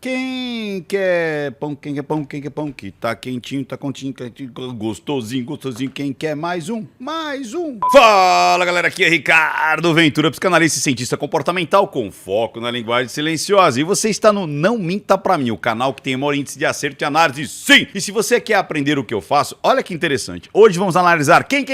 Quem quer pão, quem quer pão, quem quer pão, que tá quentinho, gostosinho, gostosinho, quem quer mais um? Mais um! Fala galera, aqui é Ricardo Ventura, psicanalista e cientista comportamental com foco na linguagem silenciosa. E você está no Não Minta Pra Mim, o canal que tem o maior índice de acerto e análise, sim! E se você quer aprender o que eu faço, olha que interessante. Hoje vamos analisar quem?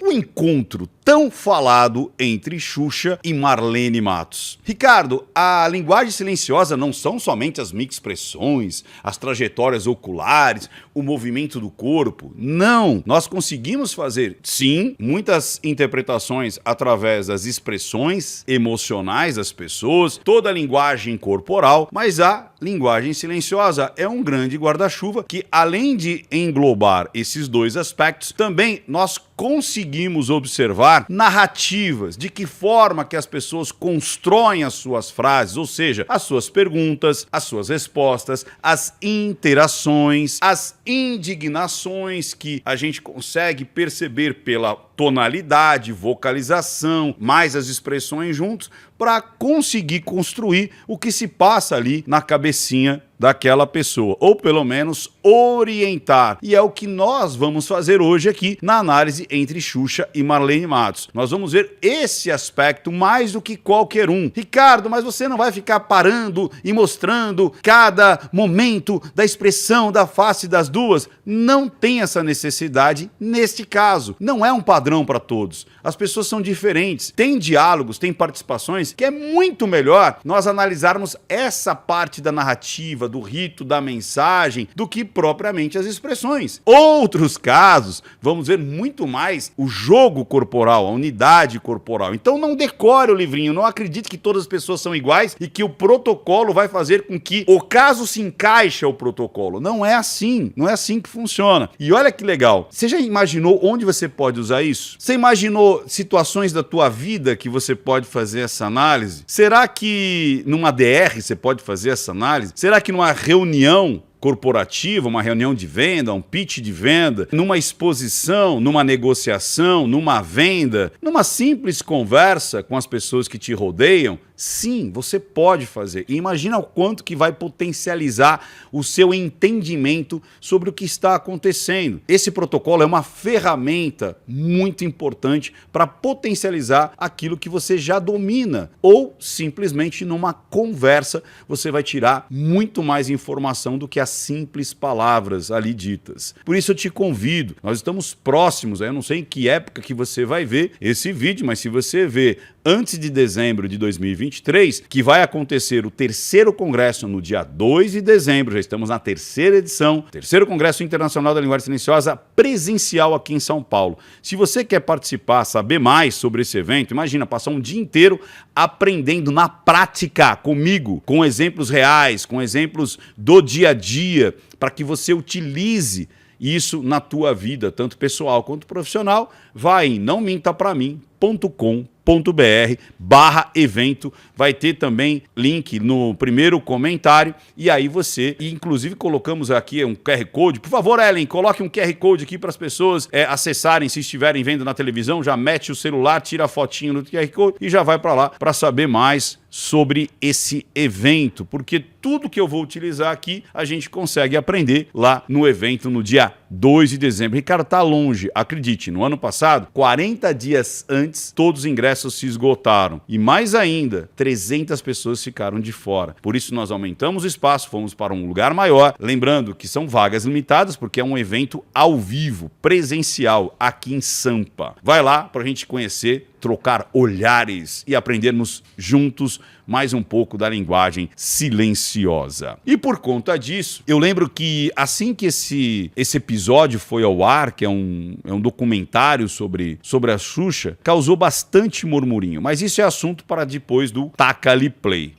O encontro tão falado entre Xuxa e Marlene Matos. Ricardo, a linguagem silenciosa não são somente as microexpressões, as trajetórias oculares, o movimento do corpo. Não! Nós conseguimos fazer, sim, muitas interpretações através das expressões emocionais das pessoas, toda a linguagem corporal, mas a linguagem silenciosa é um grande guarda-chuva que, além de englobar esses dois aspectos, também nós conseguimos observar narrativas, de que forma que as pessoas constroem as suas frases, ou seja, as suas perguntas, as suas respostas, as interações, as indignações que a gente consegue perceber pela tonalidade, vocalização, mais as expressões juntos, para conseguir construir o que se passa ali na cabecinha daquela pessoa, ou pelo menos orientar. E é o que nós vamos fazer hoje aqui na análise entre Xuxa e Marlene Matos. Nós vamos ver esse aspecto mais do que qualquer um. Ricardo, mas você não vai ficar parando e mostrando cada momento da expressão da face das duas? Não tem essa necessidade neste caso. Não é um padrão para todos. As pessoas são diferentes. Tem diálogos, tem participações que é muito melhor nós analisarmos essa parte da narrativa, do rito, da mensagem, do que propriamente as expressões. Outros casos, vamos ver muito mais o jogo corporal, a unidade corporal. Então não decore o livrinho, não acredite que todas as pessoas são iguais e que o protocolo vai fazer com que o caso se encaixe ao protocolo. Não é assim, não é assim que funciona. E olha que legal, você já imaginou onde você pode usar isso? Você imaginou situações da tua vida que você pode fazer essa análise? Será que numa DR você pode fazer essa análise? Será que numa reunião corporativa, uma reunião de venda, um pitch de venda, numa exposição, numa negociação, numa venda, numa simples conversa com as pessoas que te rodeiam? Sim, você pode fazer. E imagina o quanto que vai potencializar o seu entendimento sobre o que está acontecendo. Esse protocolo é uma ferramenta muito importante para potencializar aquilo que você já domina. Ou simplesmente numa conversa você vai tirar muito mais informação do que as simples palavras ali ditas. Por isso eu te convido, nós estamos próximos, eu não sei em que época que você vai ver esse vídeo, mas se você ver antes de dezembro de 2023, que vai acontecer o terceiro congresso no dia 2 de dezembro, já estamos na terceira edição, terceiro Congresso Internacional da Linguagem Silenciosa presencial aqui em São Paulo. Se você quer participar, saber mais sobre esse evento, imagina, passar um dia inteiro aprendendo na prática comigo, com exemplos reais, com exemplos do dia a dia, para que você utilize isso na tua vida, tanto pessoal quanto profissional. Vai em nãomintaPraMim.com.br/evento, vai ter também link no primeiro comentário, e aí você, e inclusive colocamos aqui um QR Code, por favor Ellen, coloque um QR Code aqui para as pessoas acessarem, se estiverem vendo na televisão, já mete o celular, tira a fotinho no QR Code e já vai para lá para saber mais sobre esse evento, porque tudo que eu vou utilizar aqui, a gente consegue aprender lá no evento no dia 2 de dezembro. Ricardo, tá longe, acredite, no ano passado, 40 dias antes, todos os ingressos se esgotaram. E mais ainda, 300 pessoas ficaram de fora. Por isso nós aumentamos o espaço, fomos para um lugar maior, lembrando que são vagas limitadas, porque é um evento ao vivo, presencial, aqui em Sampa. Vai lá para a gente conhecer, trocar olhares e aprendermos juntos mais um pouco da linguagem silenciosa. E por conta disso, eu lembro que assim que esse episódio foi ao ar, que é um documentário sobre a Xuxa, causou bastante murmurinho. Mas isso é assunto para depois do Taca-lhe Play.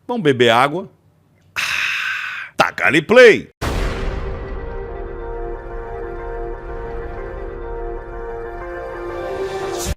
Vamos beber água? Taca-lhe Play!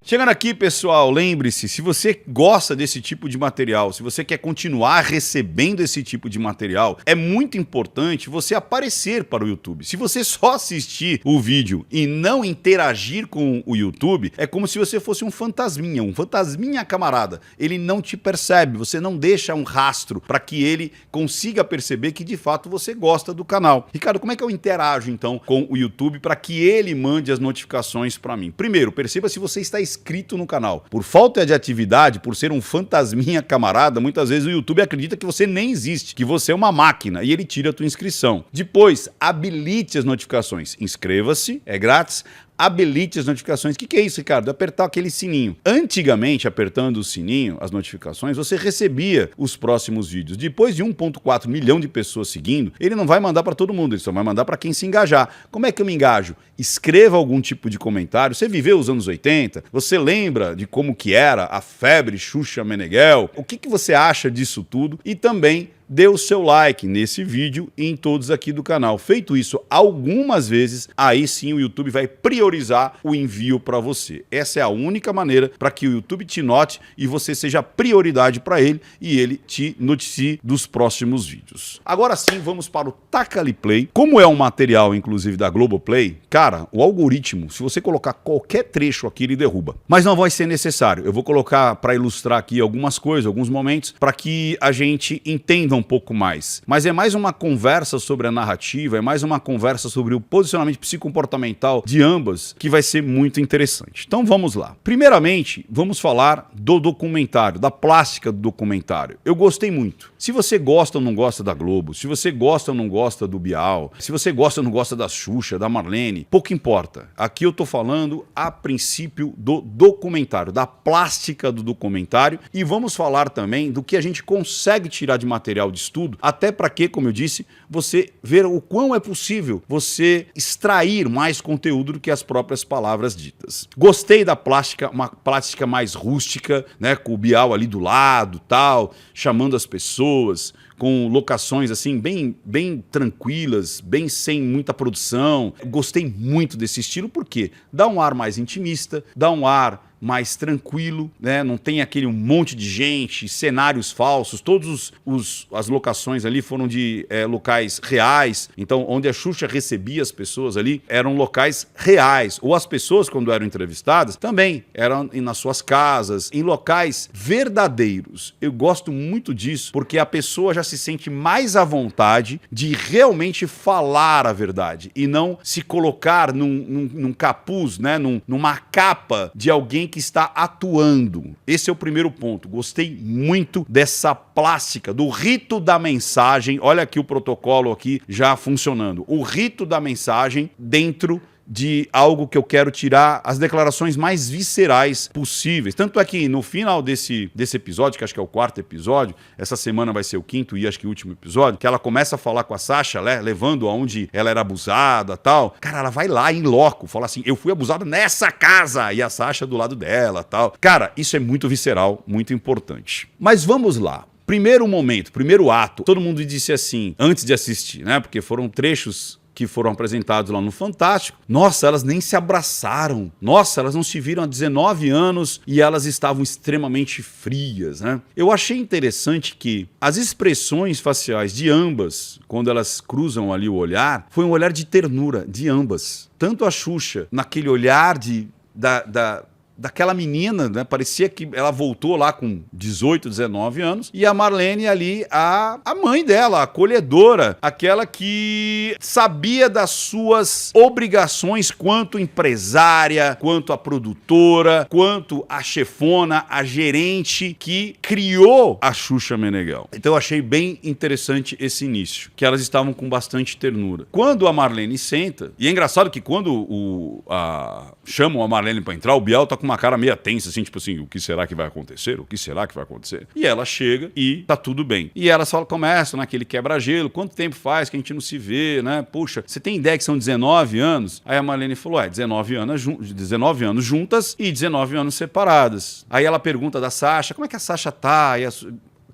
Chegando aqui, pessoal, lembre-se, se você gosta desse tipo de material, se você quer continuar recebendo esse tipo de material, é muito importante você aparecer para o YouTube. Se você só assistir o vídeo e não interagir com o YouTube, é como se você fosse um fantasminha camarada. Ele não te percebe, você não deixa um rastro para que ele consiga perceber que de fato você gosta do canal. Ricardo, como é que eu interajo então com o YouTube para que ele mande as notificações para mim? Primeiro, perceba se você está inscrito no canal. Por falta de atividade, por ser um fantasminha camarada, muitas vezes o YouTube acredita que você nem existe, que você é uma máquina e ele tira a tua inscrição. Depois, habilite as notificações. Inscreva-se, é grátis. Habilite as notificações. O que é isso, Ricardo? Apertar aquele sininho. Antigamente, apertando o sininho, as notificações, você recebia os próximos vídeos. Depois de 1,4 milhão de pessoas seguindo, ele não vai mandar para todo mundo, ele só vai mandar para quem se engajar. Como é que eu me engajo? Escreva algum tipo de comentário. Você viveu os anos 80? Você lembra de como que era a febre Xuxa Meneghel? O que você acha disso tudo? E também dê o seu like nesse vídeo e em todos aqui do canal. Feito isso algumas vezes, aí sim o YouTube vai priorizar o envio para você. Essa é a única maneira para que o YouTube te note e você seja prioridade para ele e ele te noticie dos próximos vídeos. Agora sim, vamos para o Taca-lhe Play. Como é um material, inclusive, da Globoplay, cara, o algoritmo, se você colocar qualquer trecho aqui, ele derruba. Mas não vai ser necessário. Eu vou colocar para ilustrar aqui algumas coisas, alguns momentos, para que a gente entenda um pouco mais. Mas é mais uma conversa sobre a narrativa, é mais uma conversa sobre o posicionamento psicomportamental de ambas, que vai ser muito interessante. Então vamos lá. Primeiramente, vamos falar do documentário, da plástica do documentário. Eu gostei muito. Se você gosta ou não gosta da Globo, se você gosta ou não gosta do Bial, se você gosta ou não gosta da Xuxa, da Marlene, pouco importa. Aqui eu tô falando a princípio do documentário, da plástica do documentário, e vamos falar também do que a gente consegue tirar de material de estudo, até para que, como eu disse, você ver o quão é possível você extrair mais conteúdo do que as próprias palavras ditas. Gostei da plástica, uma plástica mais rústica, né, com o Bial ali do lado, tal, chamando as pessoas, com locações assim bem tranquilas, bem sem muita produção. Gostei muito desse estilo porque dá um ar mais intimista, dá um ar mais tranquilo, né? Não tem aquele monte de gente, cenários falsos, todas as locações ali foram de locais reais, então onde a Xuxa recebia as pessoas ali eram locais reais, ou as pessoas quando eram entrevistadas também eram nas suas casas, em locais verdadeiros. Eu gosto muito disso porque a pessoa já se sente mais à vontade de realmente falar a verdade e não se colocar num capuz, né? Numa capa de alguém que está atuando. Esse é o primeiro ponto. Gostei muito dessa plástica, do rito da mensagem. Olha aqui o protocolo aqui já funcionando. O rito da mensagem dentro de algo que eu quero tirar as declarações mais viscerais possíveis. Tanto é que no final desse episódio, que acho que é o 4º episódio, essa semana vai ser o 5º e acho que o último episódio, que ela começa a falar com a Sasha, né, levando aonde ela era abusada, tal. Cara, ela vai lá em loco, fala assim, eu fui abusada nessa casa, e a Sasha do lado dela, tal. Cara, isso é muito visceral, muito importante. Mas vamos lá. Primeiro momento, primeiro ato, todo mundo disse assim, antes de assistir, né, porque foram trechos que foram apresentados lá no Fantástico. Nossa, elas nem se abraçaram. Nossa, elas não se viram há 19 anos e elas estavam extremamente frias, né? Eu achei interessante que as expressões faciais de ambas, quando elas cruzam ali o olhar, foi um olhar de ternura de ambas. Tanto a Xuxa, naquele olhar daquela menina, né? Parecia que ela voltou lá com 18, 19 anos, e a Marlene ali, a mãe dela, a acolhedora, aquela que sabia das suas obrigações quanto empresária, quanto a produtora, quanto a chefona, a gerente que criou a Xuxa Meneghel. Então eu achei bem interessante esse início, que elas estavam com bastante ternura. Quando a Marlene senta, e é engraçado que quando chamam a Marlene para entrar, o Bial tá com uma cara meio tensa, assim, tipo assim, o que será que vai acontecer? O que será que vai acontecer? E ela chega e tá tudo bem. E elas começam naquele quebra-gelo, quanto tempo faz que a gente não se vê, né? Puxa, você tem ideia que são 19 anos? Aí a Marlene falou, 19 anos juntas e 19 anos separadas. Aí ela pergunta da Sasha, como é que a Sasha tá?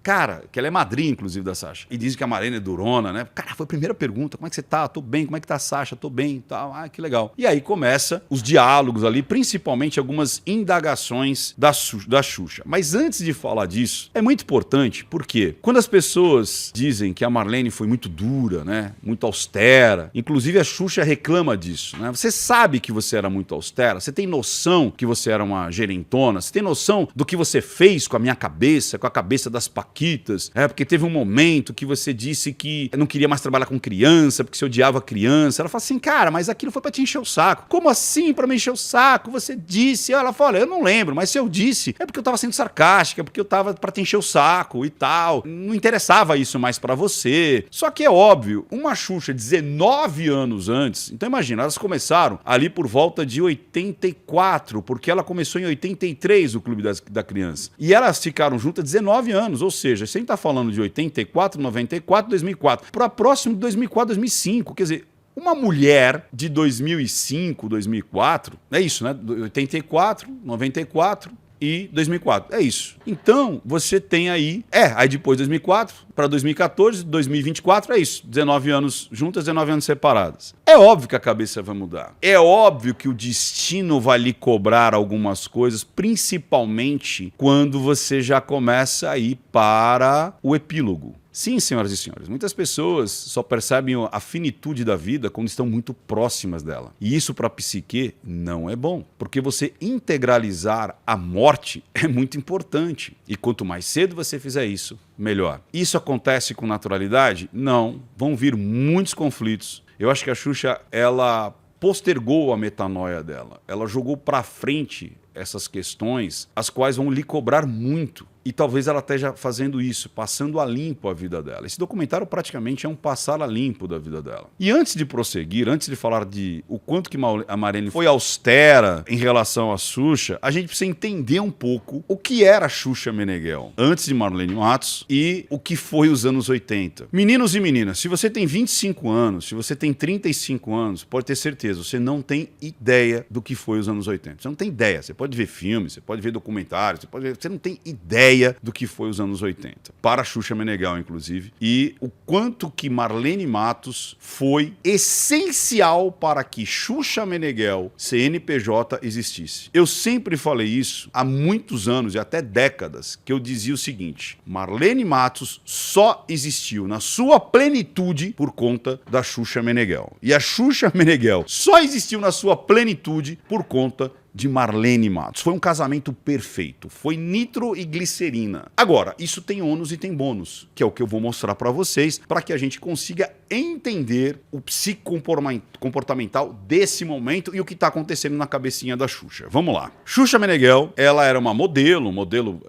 Cara, que ela é madrinha, inclusive, da Sasha. E dizem que a Marlene é durona, né? Cara, foi a primeira pergunta. Como é que você tá? Tô bem. Como é que tá a Sasha? Tô bem e tal. Ah, que legal. E aí começa os diálogos ali, principalmente algumas indagações da Xuxa. Mas antes de falar disso, é muito importante, porque quando as pessoas dizem que a Marlene foi muito dura, né? Muito austera, inclusive a Xuxa reclama disso, né? Você sabe que você era muito austera? Você tem noção que você era uma gerentona? Você tem noção do que você fez com a minha cabeça, com a cabeça das paquitas? Porque teve um momento que você disse que não queria mais trabalhar com criança, porque você odiava criança. Ela fala assim, cara, mas aquilo foi pra te encher o saco. Como assim pra me encher o saco? Você disse. Ela fala, olha, eu não lembro, mas se eu disse, é porque eu tava sendo sarcástica, porque eu tava pra te encher o saco e tal. Não interessava isso mais pra você. Só que é óbvio, uma Xuxa 19 anos antes, então imagina, elas começaram ali por volta de 84, porque ela começou em 83 o Clube da Criança. E elas ficaram juntas 19 anos, ou seja, você tá falando de 84, 94, 2004, para próximo de 2004, 2005, quer dizer, uma mulher de 2005, 2004, é isso, né? 84, 94 e 2004. É isso. Então, você tem aí depois 2004 para 2014, 2024, é isso. 19 anos juntas, 19 anos separadas. É óbvio que a cabeça vai mudar. É óbvio que o destino vai lhe cobrar algumas coisas, principalmente quando você já começa a ir para o epílogo. Sim, senhoras e senhores, muitas pessoas só percebem a finitude da vida quando estão muito próximas dela. E isso para a psique não é bom, porque você integralizar a morte é muito importante. E quanto mais cedo você fizer isso, melhor. Isso acontece com naturalidade? Não. Vão vir muitos conflitos. Eu acho que a Xuxa, ela postergou a metanoia dela. Ela jogou para frente essas questões, as quais vão lhe cobrar muito. E talvez ela esteja fazendo isso, passando a limpo a vida dela. Esse documentário praticamente é um passar a limpo da vida dela. E antes de prosseguir, antes de falar de o quanto que a Marlene foi austera em relação à Xuxa, a gente precisa entender um pouco o que era a Xuxa Meneghel antes de Marlene Matos e o que foi os anos 80. Meninos e meninas, se você tem 25 anos, se você tem 35 anos, pode ter certeza, você não tem ideia do que foi os anos 80. Você não tem ideia. Você pode ver filmes, você pode ver documentários, você não tem ideia do que foi os anos 80. Para a Xuxa Meneghel, inclusive. E o quanto que Marlene Matos foi essencial para que Xuxa Meneghel, CNPJ, existisse. Eu sempre falei isso há muitos anos e até décadas, que eu dizia o seguinte: Marlene Matos só existiu na sua plenitude por conta da Xuxa Meneghel. E a Xuxa Meneghel só existiu na sua plenitude por conta de Marlene Matos. Foi um casamento perfeito. Foi nitro e glicerina. Agora, isso tem ônus e tem bônus, que é o que eu vou mostrar para vocês, para que a gente consiga entender o psicomportamental desse momento e o que está acontecendo na cabecinha da Xuxa. Vamos lá. Xuxa Meneghel, ela era uma modelo,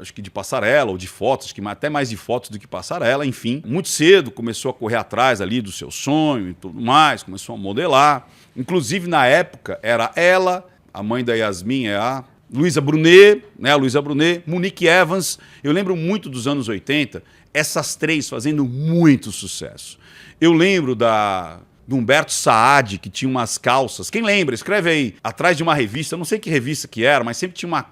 acho que de passarela ou de fotos, acho que até mais de fotos do que passarela, enfim. Muito cedo começou a correr atrás ali do seu sonho e tudo mais, começou a modelar. Inclusive, na época, era ela, a mãe da Yasmin é a Luísa Brunet, né? A Luísa Brunet, Monique Evans. Eu lembro muito dos anos 80, essas três fazendo muito sucesso. Eu lembro do Humberto Saad, que tinha umas calças. Quem lembra? Escreve aí. Atrás de uma revista, eu não sei que revista que era, mas sempre tinha uma...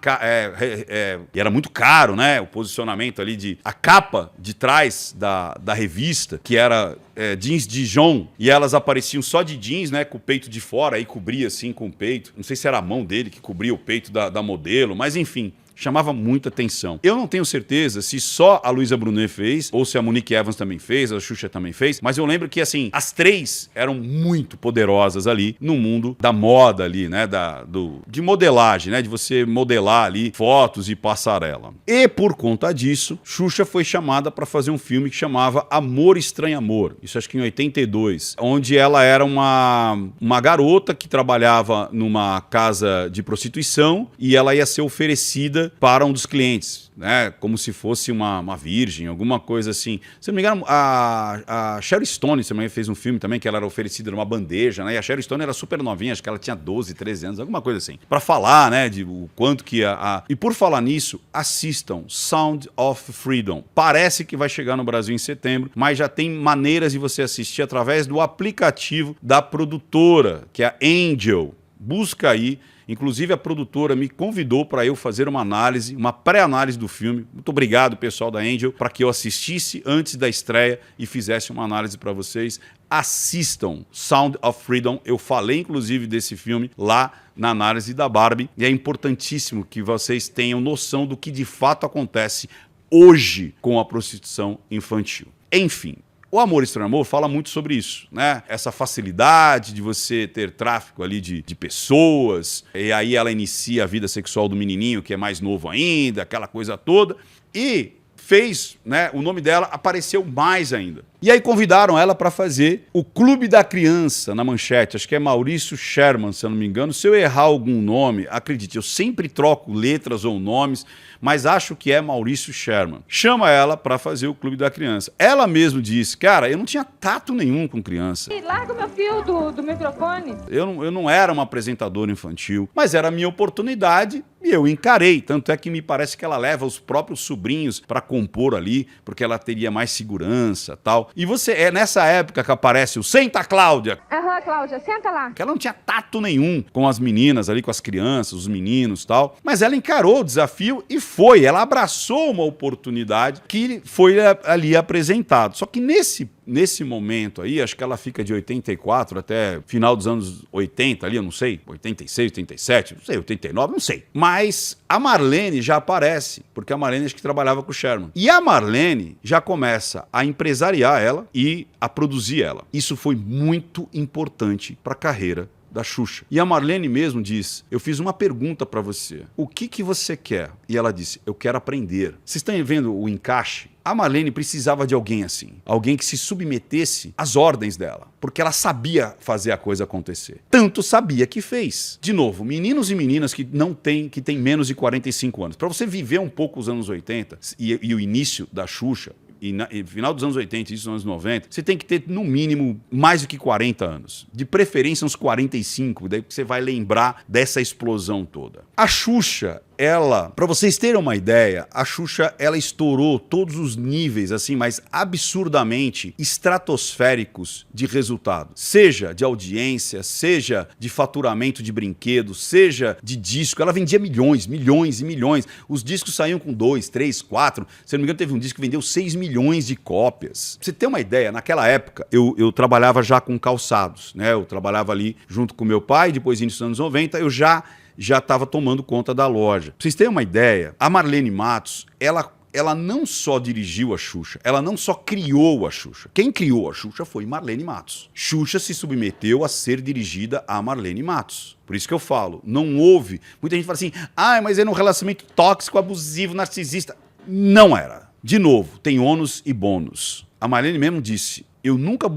e era muito caro, né? O posicionamento ali a capa de trás da revista, que era jeans Dijon, e elas apareciam só de jeans, né? Com o peito de fora, aí cobria assim com o peito. Não sei se era a mão dele que cobria o peito da modelo, mas enfim... chamava muita atenção. Eu não tenho certeza se só a Luísa Brunet fez, ou se a Monique Evans também fez, a Xuxa também fez, mas eu lembro que, assim, as três eram muito poderosas ali no mundo da moda ali, né, de modelagem, né, de você modelar ali fotos e passarela. E por conta disso, Xuxa foi chamada para fazer um filme que chamava Amor Estranho Amor, isso acho que em 82, onde ela era uma garota que trabalhava numa casa de prostituição e ela ia ser oferecida para um dos clientes, né? Como se fosse uma virgem, alguma coisa assim. Se não me engano, a Sharon Stone também fez um filme também, que ela era oferecida numa bandeja, né? E a Sharon Stone era super novinha, acho que ela tinha 12, 13 anos, alguma coisa assim. Para falar, né, de o quanto que E por falar nisso, assistam Sound of Freedom. Parece que vai chegar no Brasil em setembro, mas já tem maneiras de você assistir através do aplicativo da produtora, que é a Angel. Busca aí. Inclusive a produtora me convidou para eu fazer uma análise, uma pré-análise do filme. Muito obrigado, pessoal da Angel, para que eu assistisse antes da estreia e fizesse uma análise para vocês. Assistam Sound of Freedom. Eu falei, inclusive, desse filme lá na análise da Barbie. E é importantíssimo que vocês tenham noção do que de fato acontece hoje com a prostituição infantil. Enfim. O Amor Estranho Amor fala muito sobre isso, né? Essa facilidade de você ter tráfico ali de pessoas, e aí ela inicia a vida sexual do menininho, que é mais novo ainda, aquela coisa toda, e fez, né, o nome dela apareceu mais ainda. E aí convidaram ela para fazer o Clube da Criança na Manchete, acho que é Maurício Sherman, se eu não me engano. Se eu errar algum nome, acredite, eu sempre troco letras ou nomes, mas acho que é Maurício Sherman. Chama ela para fazer o Clube da Criança. Ela mesma disse, cara, eu não tinha tato nenhum com criança. Larga o meu fio do microfone. Eu não era uma apresentadora infantil, mas era a minha oportunidade e eu encarei. Tanto é que me parece que ela leva os próprios sobrinhos para compor ali, porque ela teria mais segurança e tal. E você, é nessa época que aparece o Senta, Cláudia. Aham, Cláudia, senta lá. Que ela não tinha tato nenhum com as meninas ali, com as crianças, os meninos e tal. Mas ela encarou o desafio e foi. Ela abraçou uma oportunidade que foi ali apresentado. Só que nesse momento aí, acho que ela fica de 84 até final dos anos 80 ali, eu não sei, 86, 87, não sei, 89, não sei. Mas a Marlene já aparece, porque a Marlene acho que trabalhava com o Sherman. E a Marlene já começa a empresariar ela e a produzir ela. Isso foi muito importante para a carreira da Xuxa. E a Marlene mesmo diz, eu fiz uma pergunta para você, o que você quer? E ela disse, eu quero aprender. Vocês estão vendo o encaixe? A Marlene precisava de alguém assim, alguém que se submetesse às ordens dela, porque ela sabia fazer a coisa acontecer. Tanto sabia que fez. De novo, meninos e meninas que têm menos de 45 anos. Para você viver um pouco os anos 80 e o início da Xuxa, e final dos anos 80 e dos anos 90, você tem que ter, no mínimo, mais do que 40 anos. De preferência, uns 45, daí você vai lembrar dessa explosão toda. A Xuxa, para vocês terem uma ideia, a Xuxa, ela estourou todos os níveis, assim, mas absurdamente estratosféricos de resultado. Seja de audiência, seja de faturamento de brinquedos, seja de disco. Ela vendia milhões, milhões e milhões. Os discos saíam com 2, 3, 4. Se eu não me engano, teve um disco que vendeu 6 milhões de cópias. Pra você ter uma ideia, naquela época, eu trabalhava já com calçados, né? Eu trabalhava ali junto com meu pai, depois, início dos anos 90, eu já estava tomando conta da loja. Pra vocês terem uma ideia, a Marlene Matos, ela não só dirigiu a Xuxa, ela não só criou a Xuxa. Quem criou a Xuxa foi Marlene Matos. Xuxa se submeteu a ser dirigida a Marlene Matos. Por isso que eu falo, não houve... Muita gente fala assim, mas era um relacionamento tóxico, abusivo, narcisista. Não era. De novo, tem ônus e bônus. A Marlene mesmo disse, eu nunca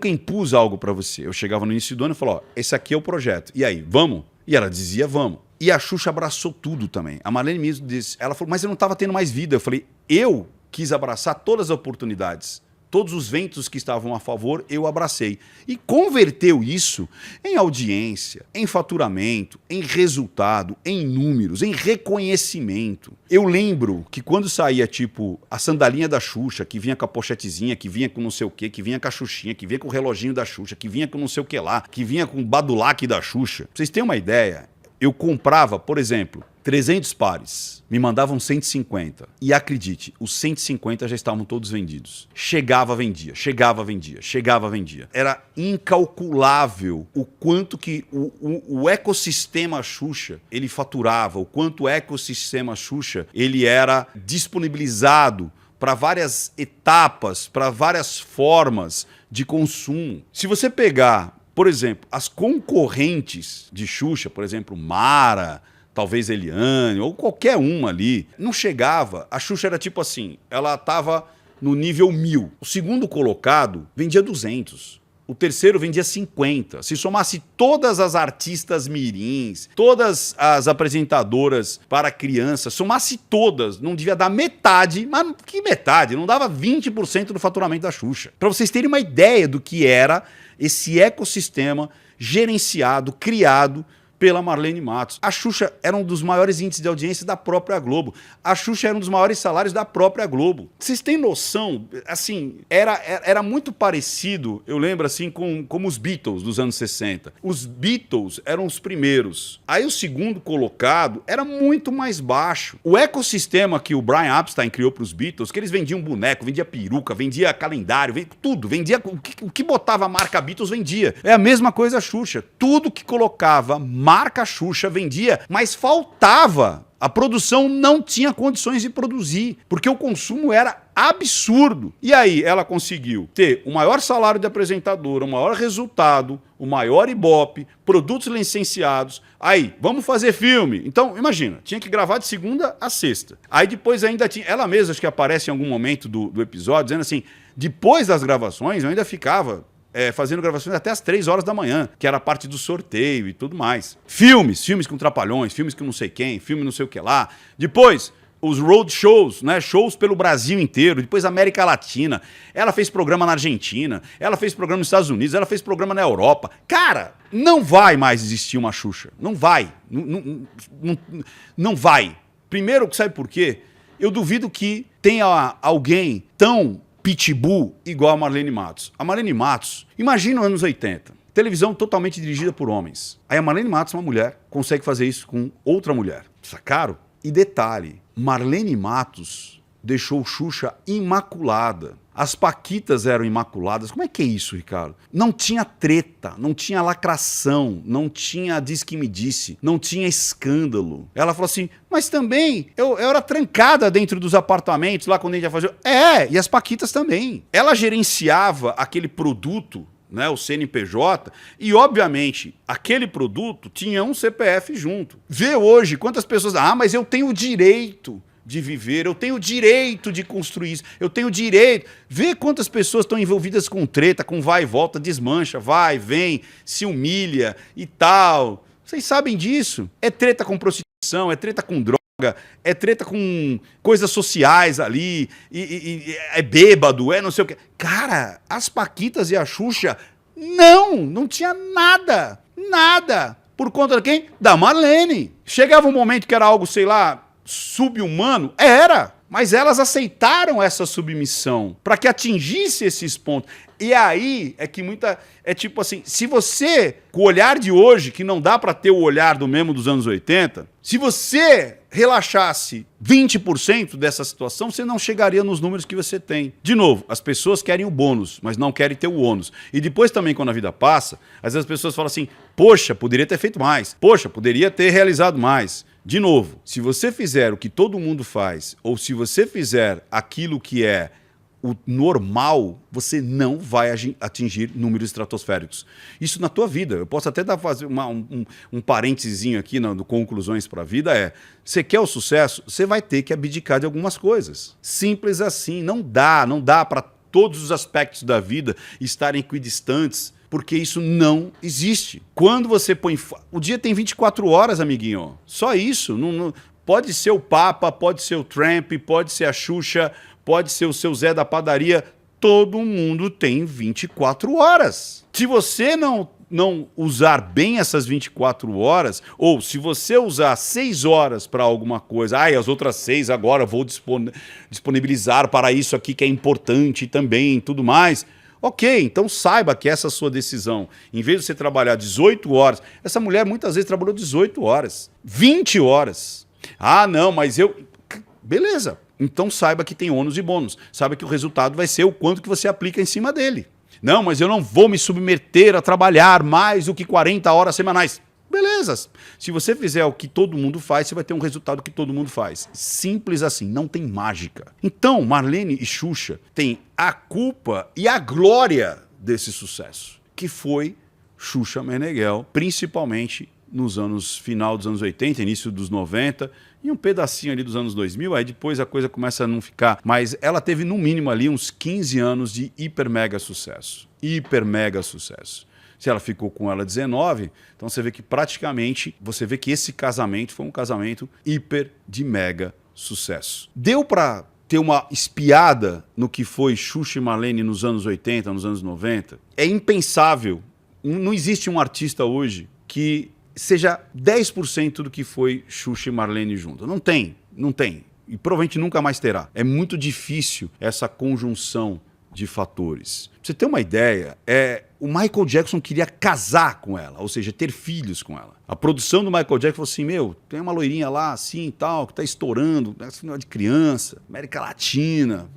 impus algo pra você. Eu chegava no início do ano e falava, esse aqui é o projeto. E aí, vamos? E ela dizia, vamos. E a Xuxa abraçou tudo também. A Marlene mesmo disse, ela falou, mas eu não estava tendo mais vida. Eu falei, eu quis abraçar todas as oportunidades. Todos os ventos que estavam a favor, eu abracei. E converteu isso em audiência, em faturamento, em resultado, em números, em reconhecimento. Eu lembro que quando saía, tipo, a sandalinha da Xuxa, que vinha com a pochetezinha, que vinha com não sei o quê, que vinha com a Xuxinha, que vinha com o reloginho da Xuxa, que vinha com não sei o que lá, que vinha com o badulaque da Xuxa. Pra vocês terem uma ideia, eu comprava, por exemplo, 300 pares, me mandavam 150. E acredite, os 150 já estavam todos vendidos. Chegava, vendia, chegava, vendia, chegava, vendia. Era incalculável o quanto que o ecossistema Xuxa, ele faturava, o quanto o ecossistema Xuxa, ele era disponibilizado para várias etapas, para várias formas de consumo. Se você pegar, por exemplo, as concorrentes de Xuxa, por exemplo, Mara, talvez Eliane, ou qualquer uma ali, não chegava. A Xuxa era tipo assim, ela estava no nível 1000. O segundo colocado vendia 200. O terceiro vendia 50. Se somasse todas as artistas mirins, todas as apresentadoras para crianças, somasse todas, não devia dar metade, mas que metade? Não dava 20% do faturamento da Xuxa. Para vocês terem uma ideia do que era esse ecossistema gerenciado, criado pela Marlene Matos. A Xuxa era um dos maiores índices de audiência da própria Globo. A Xuxa era um dos maiores salários da própria Globo. Vocês têm noção? Assim, era muito parecido, eu lembro assim, como os Beatles dos anos 60. Os Beatles eram os primeiros. Aí o segundo colocado era muito mais baixo. O ecossistema que o Brian Epstein criou para os Beatles, que eles vendiam boneco, vendia peruca, vendia calendário, tudo. Vendia o que botava a marca Beatles vendia. É a mesma coisa a Xuxa. Tudo que colocava marca Xuxa vendia, mas faltava. A produção não tinha condições de produzir, porque o consumo era absurdo. E aí ela conseguiu ter o maior salário de apresentadora, o maior resultado, o maior Ibope, produtos licenciados. Aí, vamos fazer filme. Então, imagina, tinha que gravar de segunda a sexta. Aí depois ainda tinha... Ela mesma, acho que aparece em algum momento do episódio, dizendo assim, depois das gravações eu ainda ficava... fazendo gravações até as 3 horas da manhã, que era a parte do sorteio e tudo mais. Filmes com Trapalhões, filmes com não sei quem, filme não sei o que lá. Depois, os road shows, né? Shows pelo Brasil inteiro, depois América Latina. Ela fez programa na Argentina, ela fez programa nos Estados Unidos, ela fez programa na Europa. Cara, não vai mais existir uma Xuxa. Não vai. Não vai. Primeiro, sabe por quê? Eu duvido que tenha alguém tão... pitbull igual a Marlene Matos. A Marlene Matos, imagina os anos 80, televisão totalmente dirigida por homens. Aí a Marlene Matos, uma mulher, consegue fazer isso com outra mulher. Sacaram? E detalhe, Marlene Matos deixou Xuxa imaculada. As paquitas eram imaculadas. Como é que é isso, Ricardo? Não tinha treta, não tinha lacração, não tinha diz que me disse, não tinha escândalo. Ela falou assim, mas também eu era trancada dentro dos apartamentos lá quando a gente ia fazer... e as paquitas também. Ela gerenciava aquele produto, né, o CNPJ, e obviamente aquele produto tinha um CPF junto. Vê hoje quantas pessoas... mas eu tenho o direito de viver, eu tenho o direito de construir isso, eu tenho o direito... Vê quantas pessoas estão envolvidas com treta, com vai e volta, desmancha, vai, vem, se humilha e tal. Vocês sabem disso? É treta com prostituição, é treta com droga, é treta com coisas sociais ali, é bêbado, é não sei o quê. Cara, as Paquitas e a Xuxa, não tinha nada, nada. Por conta de quem? Da Marlene. Chegava um momento que era algo, sei lá, subhumano? Era, mas elas aceitaram essa submissão para que atingisse esses pontos. E aí é que é tipo assim, se você, com o olhar de hoje, que não dá para ter o olhar do mesmo dos anos 80, se você relaxasse 20% dessa situação, você não chegaria nos números que você tem. De novo, as pessoas querem o bônus, mas não querem ter o ônus. E depois também, quando a vida passa, às vezes as pessoas falam assim, poxa, poderia ter feito mais, poxa, poderia ter realizado mais. De novo, se você fizer o que todo mundo faz, ou se você fizer aquilo que é o normal, você não vai atingir números estratosféricos. Isso na tua vida. Eu posso até fazer um parênteses aqui no Conclusões para a Vida. Você quer o sucesso? Você vai ter que abdicar de algumas coisas. Simples assim. Não dá para todos os aspectos da vida estarem equidistantes, porque isso não existe. Quando você põe... O dia tem 24 horas, amiguinho. Só isso. Não... Pode ser o Papa, pode ser o Trump, pode ser a Xuxa, pode ser o seu Zé da padaria. Todo mundo tem 24 horas. Se você não usar bem essas 24 horas, ou se você usar 6 horas para alguma coisa, as outras 6 agora vou disponibilizar para isso aqui que é importante também, tudo mais... Ok, então saiba que essa sua decisão, em vez de você trabalhar 18 horas, essa mulher muitas vezes trabalhou 18 horas, 20 horas. Não, mas eu... Beleza, então saiba que tem ônus e bônus. Saiba que o resultado vai ser o quanto que você aplica em cima dele. Não, mas eu não vou me submeter a trabalhar mais do que 40 horas semanais. Beleza, se você fizer o que todo mundo faz, você vai ter um resultado que todo mundo faz. Simples assim, não tem mágica. Então, Marlene e Xuxa têm a culpa e a glória desse sucesso, que foi Xuxa Meneghel, principalmente nos anos final dos anos 80, início dos 90, e um pedacinho ali dos anos 2000, aí depois a coisa começa a não ficar... Mas ela teve no mínimo ali uns 15 anos de hiper mega sucesso. Hiper mega sucesso. Se ela ficou com ela 19, então você vê que praticamente, esse casamento foi um casamento hiper de mega sucesso. Deu para ter uma espiada no que foi Xuxa e Marlene nos anos 80, nos anos 90? É impensável. Não existe um artista hoje que seja 10% do que foi Xuxa e Marlene junto. Não tem. E provavelmente nunca mais terá. É muito difícil essa conjunção de fatores. Pra você ter uma ideia, o Michael Jackson queria casar com ela, ou seja, ter filhos com ela. A produção do Michael Jackson falou assim, tem uma loirinha lá assim e tal, que tá estourando, assim, de criança, América Latina,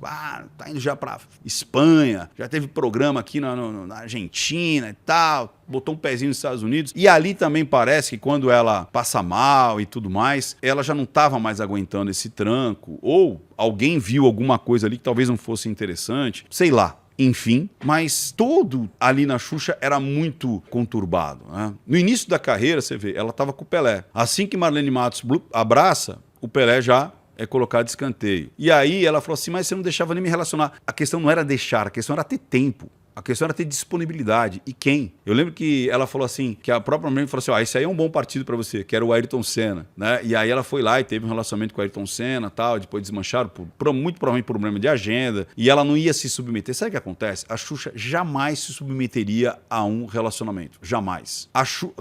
tá indo já pra Espanha, já teve programa aqui na Argentina e tal, botou um pezinho nos Estados Unidos. E ali também parece que quando ela passa mal e tudo mais, ela já não estava mais aguentando esse tranco, ou alguém viu alguma coisa ali que talvez não fosse interessante, sei lá. Enfim, mas todo ali na Xuxa era muito conturbado, né? No início da carreira, você vê, ela estava com o Pelé. Assim que Marlene Matos abraça, o Pelé já é colocado de escanteio. E aí ela falou assim, mas você não deixava nem me relacionar. A questão não era deixar, a questão era ter tempo. A questão era ter disponibilidade. E quem? Eu lembro que ela falou assim, que a própria Marlene falou assim, esse aí é um bom partido pra você, que era o Ayrton Senna, né? E aí ela foi lá e teve um relacionamento com o Ayrton Senna, tal, depois desmancharam, muito provavelmente por problema de agenda, e ela não ia se submeter. Sabe o que acontece? A Xuxa jamais se submeteria a um relacionamento. Jamais.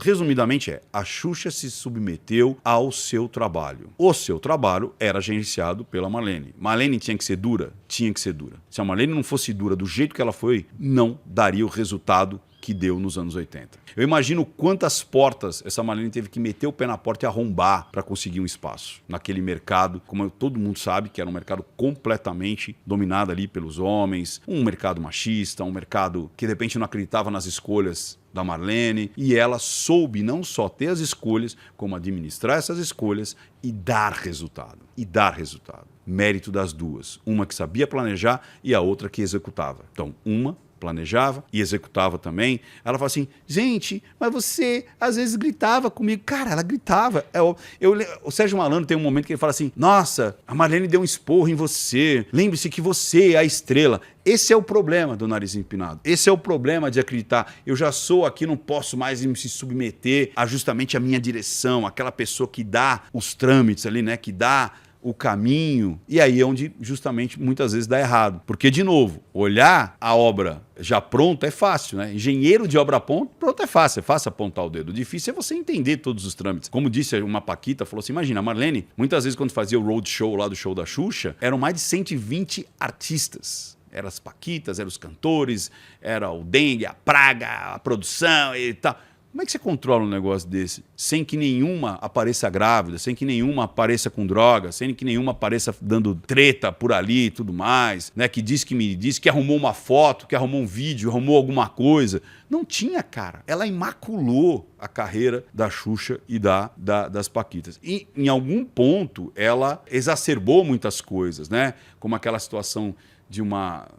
Resumidamente a Xuxa se submeteu ao seu trabalho. O seu trabalho era gerenciado pela Marlene. Marlene tinha que ser dura? Tinha que ser dura. Se a Marlene não fosse dura do jeito que ela foi, não daria o resultado que deu nos anos 80. Eu imagino quantas portas essa Marlene teve que meter o pé na porta e arrombar para conseguir um espaço naquele mercado, como todo mundo sabe, que era um mercado completamente dominado ali pelos homens, um mercado machista, um mercado que de repente não acreditava nas escolhas da Marlene, e ela soube não só ter as escolhas, como administrar essas escolhas e dar resultado. Mérito das duas. Uma que sabia planejar e a outra que executava. Então, uma planejava e executava também. Ela fala assim, gente, mas você às vezes gritava comigo. Cara, ela gritava. O Sérgio Malandro tem um momento que ele fala assim, nossa, a Marlene deu um esporro em você. Lembre-se que você é a estrela. Esse é o problema do nariz empinado. Esse é o problema de acreditar. Eu já sou aqui, não posso mais me submeter a justamente a minha direção, aquela pessoa que dá os trâmites ali, né? Que dá o caminho, e aí é onde justamente muitas vezes dá errado. Porque, de novo, olhar a obra já pronta é fácil, né? Engenheiro de obra pronta é fácil apontar o dedo. O difícil é você entender todos os trâmites. Como disse uma paquita, falou assim, imagina, a Marlene, muitas vezes quando fazia o roadshow lá do show da Xuxa, eram mais de 120 artistas. Eram as paquitas, eram os cantores, era o dengue, a praga, a produção e tal. Como é que você controla um negócio desse sem que nenhuma apareça grávida, sem que nenhuma apareça com droga, sem que nenhuma apareça dando treta por ali e tudo mais, né? Que disse que arrumou uma foto, que arrumou um vídeo, arrumou alguma coisa. Não tinha, cara. Ela imaculou a carreira da Xuxa e das paquitas. E em algum ponto ela exacerbou muitas coisas, né? Como aquela situação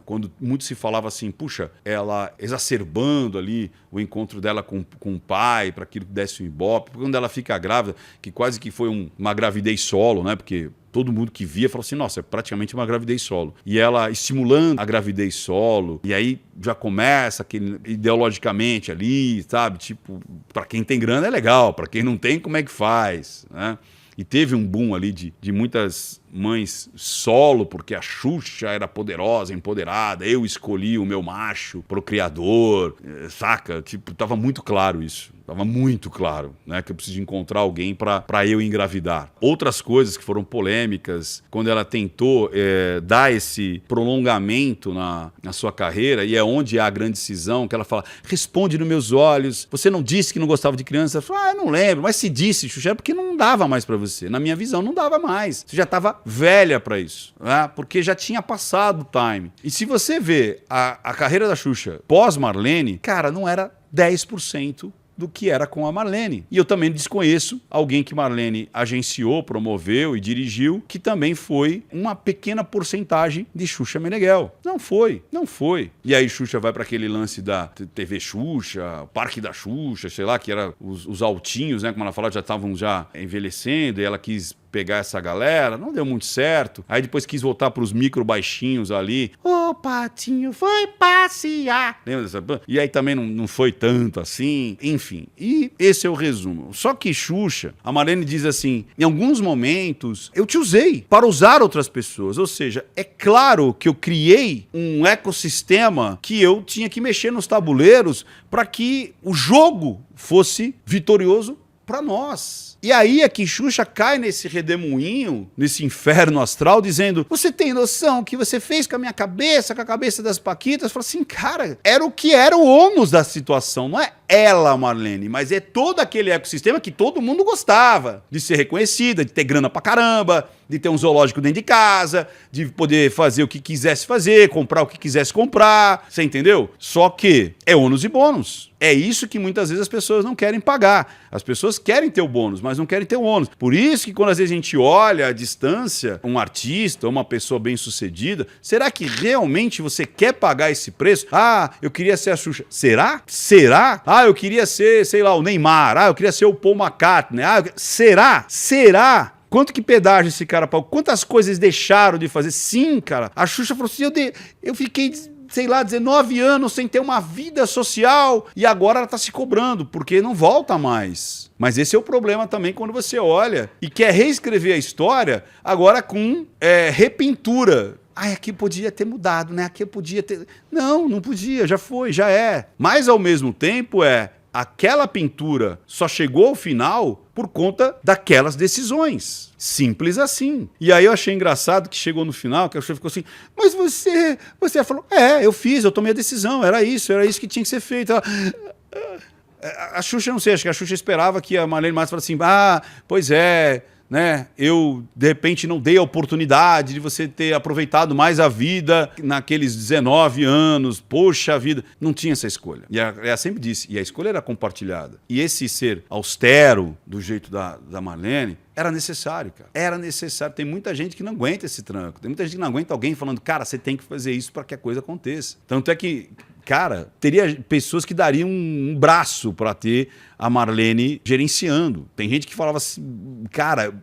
quando muito se falava assim, puxa, ela exacerbando ali o encontro dela com o pai, para aquilo que desse um ibope, quando ela fica grávida, que quase que foi uma gravidez solo, né? Porque todo mundo que via falou assim, nossa, é praticamente uma gravidez solo. E ela estimulando a gravidez solo, e aí já começa aquele ideologicamente ali, sabe? Tipo, para quem tem grana é legal, para quem não tem, como é que faz, né? E teve um boom ali de muitas mães solo, porque a Xuxa era poderosa, empoderada, eu escolhi o meu macho procriador, saca? Tipo, tava muito claro isso. Tava muito claro, né, que eu preciso encontrar alguém para eu engravidar. Outras coisas que foram polêmicas, quando ela tentou dar esse prolongamento na sua carreira, e é onde há a grande decisão, que ela fala, responde nos meus olhos, você não disse que não gostava de criança? Ela fala, eu não lembro, mas se disse, Xuxa, é porque não dava mais para você. Na minha visão, não dava mais. Você já estava velha para isso, né? Porque já tinha passado o time. E se você vê a carreira da Xuxa pós-Marlene, cara, não era 10% do que era com a Marlene. E eu também desconheço alguém que Marlene agenciou, promoveu e dirigiu, que também foi uma pequena porcentagem de Xuxa Meneghel. Não foi. E aí Xuxa vai para aquele lance da TV Xuxa, Parque da Xuxa, sei lá, que era os altinhos, né, como ela falava, já estavam já envelhecendo, e ela quis pegar essa galera, não deu muito certo. Aí depois quis voltar pros micro baixinhos ali. O patinho foi passear. Lembra dessa? E aí também não foi tanto assim. Enfim, e esse é o resumo. Só que Xuxa, a Marlene diz assim, em alguns momentos eu te usei para usar outras pessoas. Ou seja, é claro que eu criei um ecossistema que eu tinha que mexer nos tabuleiros para que o jogo fosse vitorioso para nós. E aí é que Xuxa cai nesse redemoinho, nesse inferno astral, dizendo, você tem noção que você fez com a minha cabeça, com a cabeça das Paquitas? Fala assim, cara, era o que era o ônus da situação, não é ela, Marlene, mas é todo aquele ecossistema que todo mundo gostava, de ser reconhecida, de ter grana pra caramba, de ter um zoológico dentro de casa, de poder fazer o que quisesse fazer, comprar o que quisesse comprar, você entendeu? Só que é ônus e bônus. É isso que muitas vezes as pessoas não querem pagar. As pessoas querem ter o bônus, mas não querem ter o ônus. Por isso que quando às vezes a gente olha à distância um artista, uma pessoa bem-sucedida, será que realmente você quer pagar esse preço? Ah, eu queria ser a Xuxa. Será? Será? Ah, eu queria ser, sei lá, o Neymar. Ah, eu queria ser o Paul McCartney. Ah, será? Será? Quanto que pedágio esse cara pagou? Quantas coisas deixaram de fazer? Sim, cara. A Xuxa falou assim, eu fiquei, sei lá, 19 anos sem ter uma vida social e agora ela tá se cobrando, porque não volta mais. Mas esse é o problema também quando você olha e quer reescrever a história agora com repintura. Ah, aqui podia ter mudado, né? Aqui podia ter... Não, não podia, já foi, já é. Mas ao mesmo tempo aquela pintura só chegou ao final por conta daquelas decisões. Simples assim. E aí eu achei engraçado que chegou no final, que a Xuxa ficou assim, mas você falou, eu fiz, eu tomei a decisão, era isso que tinha que ser feito. A Xuxa, não sei, acho que a Xuxa esperava que a Marlene Matos falasse assim, pois é, né? Eu, de repente, não dei a oportunidade de você ter aproveitado mais a vida naqueles 19 anos. Poxa vida. Não tinha essa escolha. E ela sempre disse, e a escolha era compartilhada. E esse ser austero, do jeito da Marlene, era necessário, cara. Era necessário. Tem muita gente que não aguenta esse tranco. Tem muita gente que não aguenta alguém falando, cara, você tem que fazer isso para que a coisa aconteça. Tanto é que, cara, teria pessoas que dariam um braço para ter a Marlene gerenciando. Tem gente que falava assim, cara,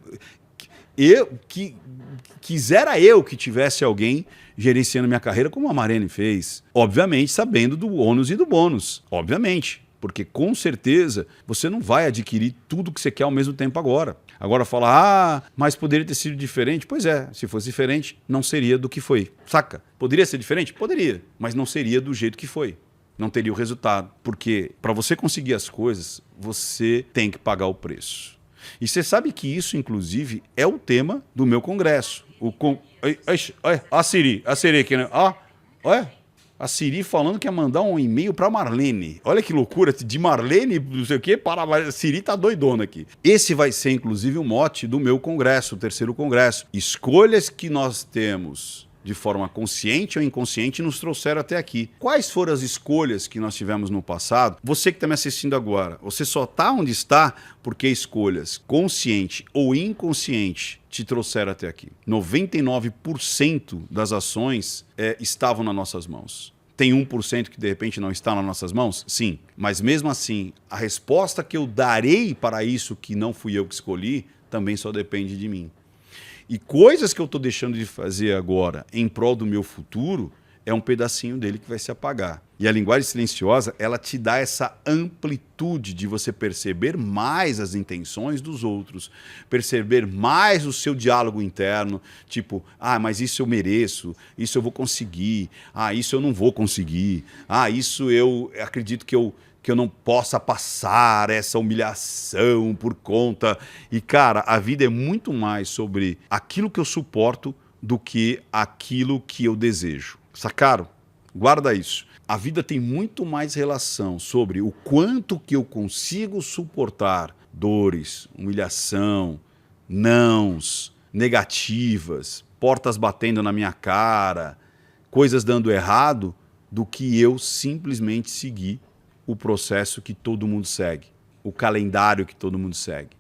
quisera eu que tivesse alguém gerenciando minha carreira como a Marlene fez. Obviamente, sabendo do ônus e do bônus. Obviamente. Porque, com certeza, você não vai adquirir tudo que você quer ao mesmo tempo agora. Agora fala, mas poderia ter sido diferente. Pois é, se fosse diferente, não seria do que foi. Saca? Poderia ser diferente? Poderia. Mas não seria do jeito que foi. Não teria o resultado. Porque, para você conseguir as coisas, você tem que pagar o preço. E você sabe que isso, inclusive, é o tema do meu congresso. Olha a Siri aqui, né? Olha. A Siri falando que ia mandar um e-mail para Marlene. Olha que loucura, de Marlene, não sei o quê, para a Siri tá doidona aqui. Esse vai ser, inclusive, o mote do meu congresso, o 3º congresso. Escolhas que nós temos de forma consciente ou inconsciente nos trouxeram até aqui. Quais foram as escolhas que nós tivemos no passado? Você que está me assistindo agora, você só está onde está porque escolhas consciente ou inconsciente te trouxeram até aqui. 99% das ações estavam nas nossas mãos. Tem 1% que de repente não está nas nossas mãos? Sim. Mas mesmo assim, a resposta que eu darei para isso que não fui eu que escolhi, também só depende de mim. E coisas que eu estou deixando de fazer agora em prol do meu futuro, é um pedacinho dele que vai se apagar. E a linguagem silenciosa, ela te dá essa amplitude de você perceber mais as intenções dos outros, perceber mais o seu diálogo interno, tipo, mas isso eu mereço, isso eu vou conseguir, isso eu não vou conseguir, isso eu acredito que eu não possa passar essa humilhação por conta. E, cara, a vida é muito mais sobre aquilo que eu suporto do que aquilo que eu desejo. Sacaram? Guarda isso. A vida tem muito mais relação sobre o quanto que eu consigo suportar dores, humilhação, nãos, negativas, portas batendo na minha cara, coisas dando errado, do que eu simplesmente seguir o processo que todo mundo segue, o calendário que todo mundo segue,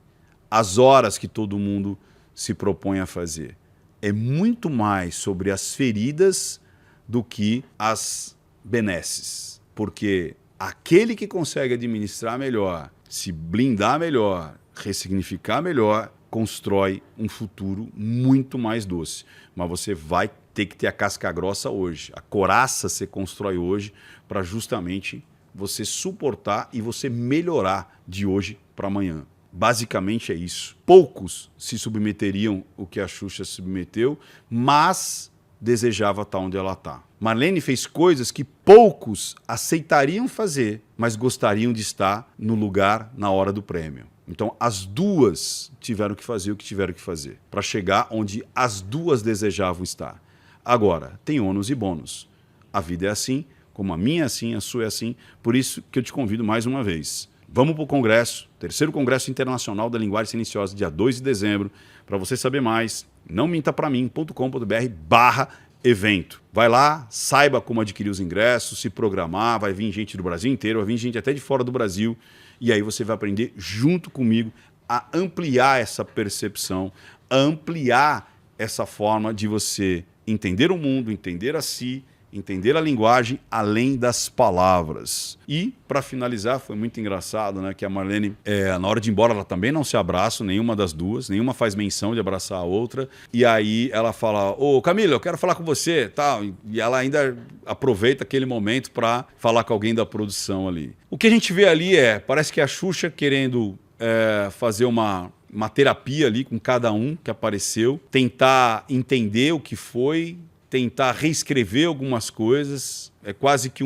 as horas que todo mundo se propõe a fazer. É muito mais sobre as feridas do que as benesses, porque aquele que consegue administrar melhor, se blindar melhor, ressignificar melhor, constrói um futuro muito mais doce. Mas você vai ter que ter a casca grossa hoje, a coraça você constrói hoje para justamente você suportar e você melhorar de hoje para amanhã. Basicamente é isso. Poucos se submeteriam o que a Xuxa se submeteu, mas desejava estar onde ela está. Marlene fez coisas que poucos aceitariam fazer, mas gostariam de estar no lugar na hora do prêmio. Então, as duas tiveram que fazer o que tiveram que fazer para chegar onde as duas desejavam estar. Agora, tem ônus e bônus. A vida é assim, como a minha é assim, a sua é assim. Por isso que eu te convido mais uma vez. Vamos para o Congresso, terceiro Congresso Internacional da Linguagem Silenciosa, dia 2 de dezembro. Para você saber mais, nãomintapramin.com.br/evento. Vai lá, saiba como adquirir os ingressos, se programar, vai vir gente do Brasil inteiro, vai vir gente até de fora do Brasil. E aí você vai aprender junto comigo a ampliar essa percepção, a ampliar essa forma de você entender o mundo, entender a si, entender a linguagem além das palavras. E, para finalizar, foi muito engraçado, né, que a Marlene, na hora de ir embora, ela também não se abraça, nenhuma das duas, nenhuma faz menção de abraçar a outra. E aí ela fala, ô Camila, eu quero falar com você, tal. E ela ainda aproveita aquele momento para falar com alguém da produção ali. O que a gente vê ali parece que a Xuxa querendo fazer uma terapia ali com cada um que apareceu, tentar entender o que foi, tentar reescrever algumas coisas, é quase que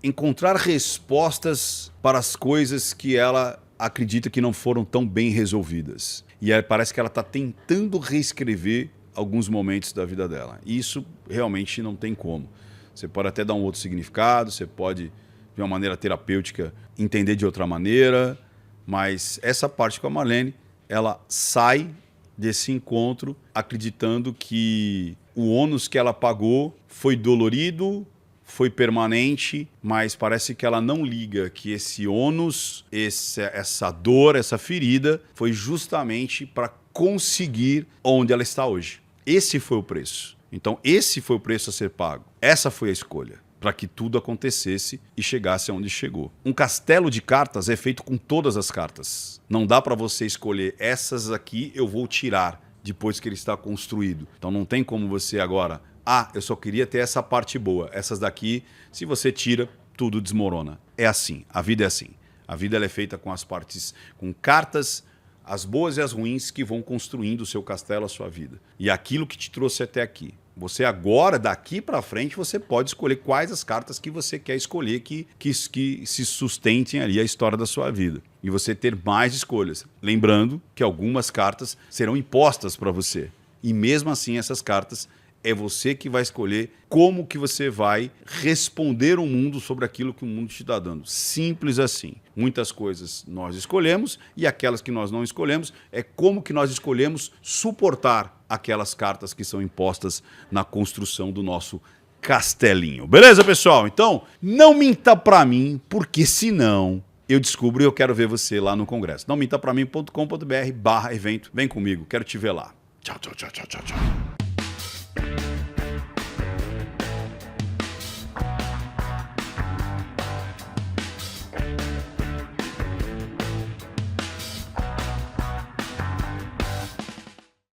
encontrar respostas para as coisas que ela acredita que não foram tão bem resolvidas. E aí parece que ela está tentando reescrever alguns momentos da vida dela. E isso realmente não tem como. Você pode até dar um outro significado, você pode, de uma maneira terapêutica, entender de outra maneira, mas essa parte com a Marlene, ela sai desse encontro acreditando que o ônus que ela pagou foi dolorido, foi permanente, mas parece que ela não liga que esse ônus, essa dor, essa ferida, foi justamente para conseguir onde ela está hoje. Esse foi o preço. Então, esse foi o preço a ser pago. Essa foi a escolha para que tudo acontecesse e chegasse aonde chegou. Um castelo de cartas é feito com todas as cartas. Não dá para você escolher essas aqui eu vou tirar depois que ele está construído. Então não tem como você agora, eu só queria ter essa parte boa. Essas daqui, se você tira, tudo desmorona. É assim, a vida é assim. A vida ela é feita com as partes, com cartas, as boas e as ruins que vão construindo o seu castelo, a sua vida. E aquilo que te trouxe até aqui. Você agora, daqui para frente, você pode escolher quais as cartas que você quer escolher que se sustentem ali a história da sua vida. E você ter mais escolhas. Lembrando que algumas cartas serão impostas para você. E mesmo assim, essas cartas é você que vai escolher como que você vai responder o mundo sobre aquilo que o mundo te está dando. Simples assim. Muitas coisas nós escolhemos e aquelas que nós não escolhemos é como que nós escolhemos suportar aquelas cartas que são impostas na construção do nosso castelinho. Beleza, pessoal? Então, não minta pra mim, porque senão eu descubro e eu quero ver você lá no Congresso. Não mintapramin.com.br/evento. Vem comigo, quero te ver lá. Tchau, tchau, tchau, tchau, tchau, tchau.